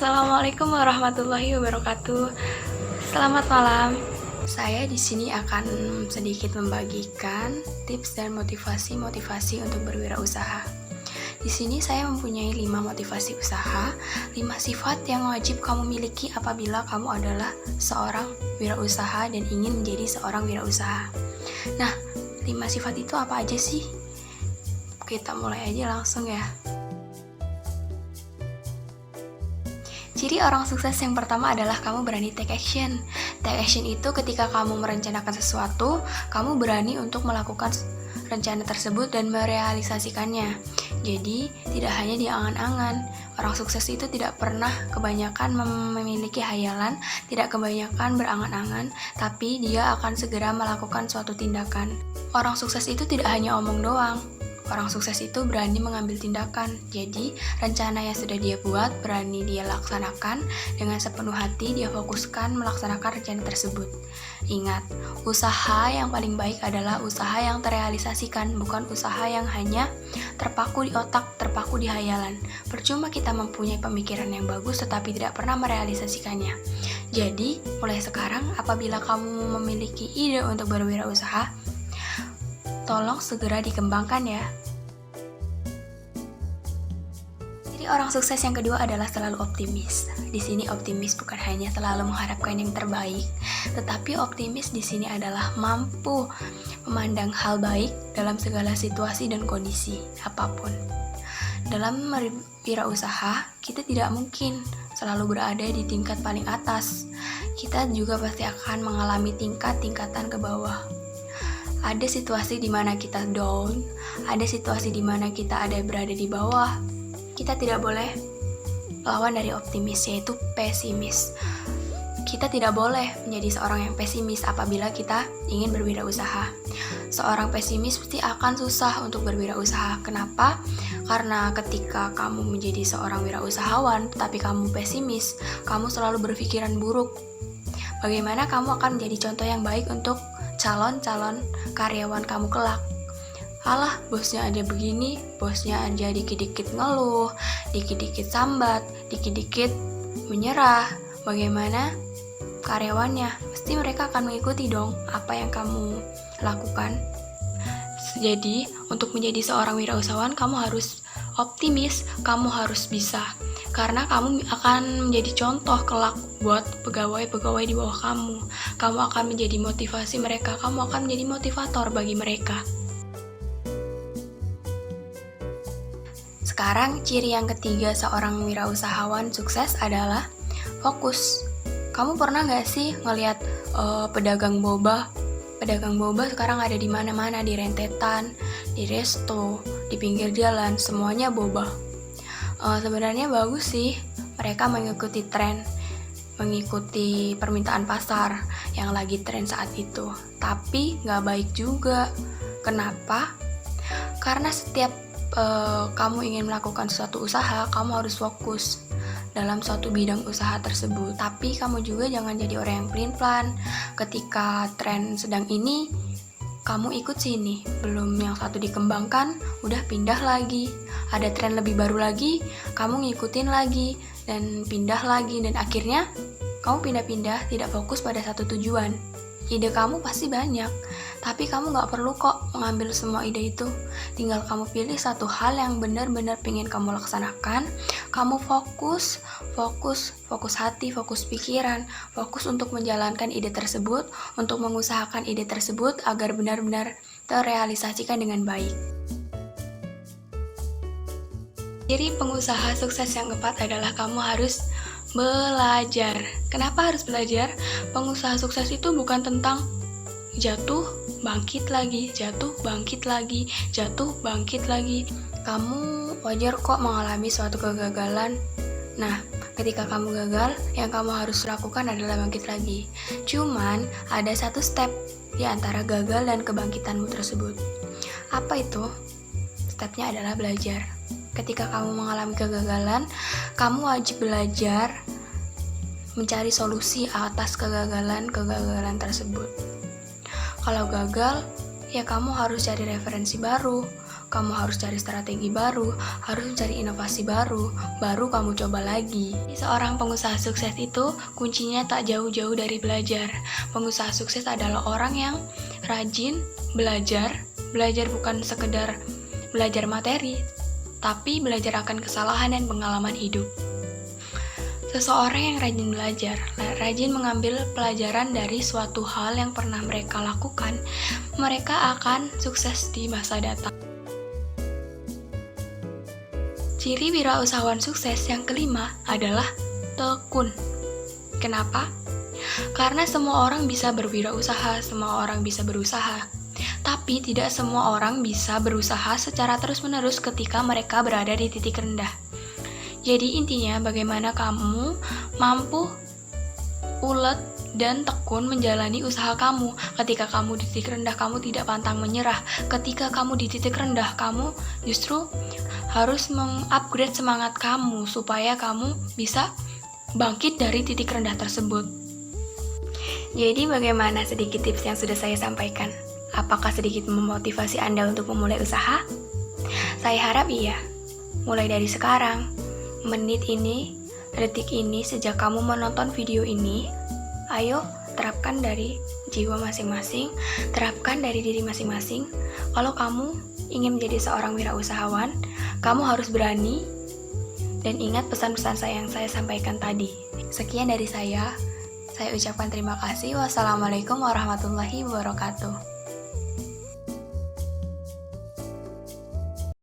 Assalamualaikum warahmatullahi wabarakatuh. Selamat malam. Saya di sini akan sedikit membagikan tips dan motivasi untuk berwirausaha. Di sini saya mempunyai 5 motivasi usaha, 5 sifat yang wajib kamu miliki apabila kamu adalah seorang wirausaha dan ingin menjadi seorang wirausaha. Nah, 5 sifat itu apa aja sih? Kita mulai aja langsung ya. Ciri orang sukses yang pertama adalah kamu berani take action. Take action itu ketika kamu merencanakan sesuatu, kamu berani untuk melakukan rencana tersebut dan merealisasikannya. Jadi, tidak hanya di angan-angan. Orang sukses itu tidak pernah kebanyakan memiliki hayalan, tidak kebanyakan berangan-angan, tapi dia akan segera melakukan suatu tindakan. Orang sukses itu tidak hanya omong doang. Orang sukses itu berani mengambil tindakan. Jadi, rencana yang sudah dia buat berani dia laksanakan dengan sepenuh hati, dia fokuskan melaksanakan rencana tersebut. Ingat, usaha yang paling baik adalah usaha yang terrealisasikan, bukan usaha yang hanya terpaku di otak, terpaku di hayalan. Percuma kita mempunyai pemikiran yang bagus tetapi tidak pernah merealisasikannya. Jadi, mulai sekarang apabila kamu memiliki ide untuk berwirausaha, tolong segera dikembangkan ya. Jadi orang sukses yang kedua adalah selalu optimis. Di sini optimis bukan hanya selalu mengharapkan yang terbaik, tetapi optimis di sini adalah mampu memandang hal baik dalam segala situasi dan kondisi apapun. Dalam berwirausaha, kita tidak mungkin selalu berada di tingkat paling atas. Kita juga pasti akan mengalami tingkatan ke bawah. Ada situasi di mana kita down, ada situasi di mana kita berada di bawah. Kita tidak boleh lawan dari optimis, yaitu pesimis. Kita tidak boleh menjadi seorang yang pesimis apabila kita ingin berwirausaha. Seorang pesimis pasti akan susah untuk berwirausaha. Kenapa? Karena ketika kamu menjadi seorang wirausahawan, tapi kamu pesimis, kamu selalu berpikiran buruk. Bagaimana kamu akan menjadi contoh yang baik untuk calon-calon karyawan kamu kelak? Alah, bosnya ada begini, bosnya aja dikit-dikit ngeluh, dikit-dikit sambat, dikit-dikit menyerah. Bagaimana karyawannya? Pasti mereka akan mengikuti dong apa yang kamu lakukan. Jadi, untuk menjadi seorang wirausahawan, kamu harus optimis, kamu harus bisa. Karena kamu akan menjadi contoh kelak buat pegawai-pegawai di bawah kamu. Kamu akan menjadi motivasi mereka, kamu akan menjadi motivator bagi mereka. Sekarang, ciri yang ketiga seorang wirausahawan sukses adalah fokus. Kamu pernah gak sih ngelihat pedagang boba? Pedagang boba sekarang ada di mana-mana, di rentetan, di resto, di pinggir jalan, semuanya boba. Sebenarnya bagus sih, mereka mengikuti tren, mengikuti permintaan pasar yang lagi tren saat itu. Tapi nggak baik juga. Kenapa? Karena setiap kamu ingin melakukan suatu usaha, kamu harus fokus dalam suatu bidang usaha tersebut. Tapi kamu juga jangan jadi orang yang pelin-pelan. Ketika tren sedang ini, kamu ikut sini, belum yang satu dikembangkan, udah pindah lagi. Ada tren lebih baru lagi, kamu ngikutin lagi, dan pindah lagi, dan akhirnya kamu pindah-pindah, tidak fokus pada satu tujuan. Ide kamu pasti banyak, tapi kamu gak perlu kok mengambil semua ide itu. Tinggal kamu pilih satu hal yang benar-benar pengen kamu laksanakan. Kamu fokus hati, fokus pikiran, fokus untuk menjalankan ide tersebut, untuk mengusahakan ide tersebut agar benar-benar terrealisasikan dengan baik. Ciri pengusaha sukses yang keempat adalah kamu harus belajar. Kenapa harus belajar? Pengusaha sukses itu bukan tentang jatuh, bangkit lagi, jatuh, bangkit lagi, jatuh, bangkit lagi. Kamu wajar kok mengalami suatu kegagalan. Nah, ketika kamu gagal, yang kamu harus lakukan adalah bangkit lagi. Cuman, ada satu step di antara gagal dan kebangkitanmu tersebut. Apa itu? Stepnya adalah belajar. Ketika kamu mengalami kegagalan, kamu wajib belajar mencari solusi atas kegagalan tersebut. Kalau gagal, ya kamu harus cari referensi baru. kamu harus cari strategi baru, harus cari inovasi baru, baru kamu coba lagi. Seorang pengusaha sukses itu kuncinya tak jauh-jauh dari belajar. Pengusaha sukses adalah orang yang rajin belajar bukan sekedar belajar materi, tapi belajar akan kesalahan dan pengalaman hidup. Seseorang yang rajin belajar, rajin mengambil pelajaran dari suatu hal yang pernah mereka lakukan, mereka akan sukses di masa datang. Ciri wirausahawan sukses yang kelima adalah tekun. Kenapa? Karena semua orang bisa berwirausaha, semua orang bisa berusaha. Tapi tidak semua orang bisa berusaha secara terus-menerus ketika mereka berada di titik rendah. Jadi intinya bagaimana kamu mampu ulet dan tekun menjalani usaha kamu. Ketika kamu di titik rendah, kamu tidak pantang menyerah. Ketika kamu di titik rendah, kamu justru harus mengupgrade semangat kamu supaya kamu bisa bangkit dari titik rendah tersebut. Jadi bagaimana sedikit tips yang sudah saya sampaikan? Apakah sedikit memotivasi Anda untuk memulai usaha? Saya harap iya. Mulai dari sekarang, menit ini, detik ini, sejak kamu menonton video ini, ayo terapkan dari jiwa masing-masing, terapkan dari diri masing-masing. Kalau kamu ingin menjadi seorang wirausahawan, kamu harus berani dan ingat pesan-pesan saya yang saya sampaikan tadi. Sekian dari saya ucapkan terima kasih. Wassalamualaikum warahmatullahi wabarakatuh.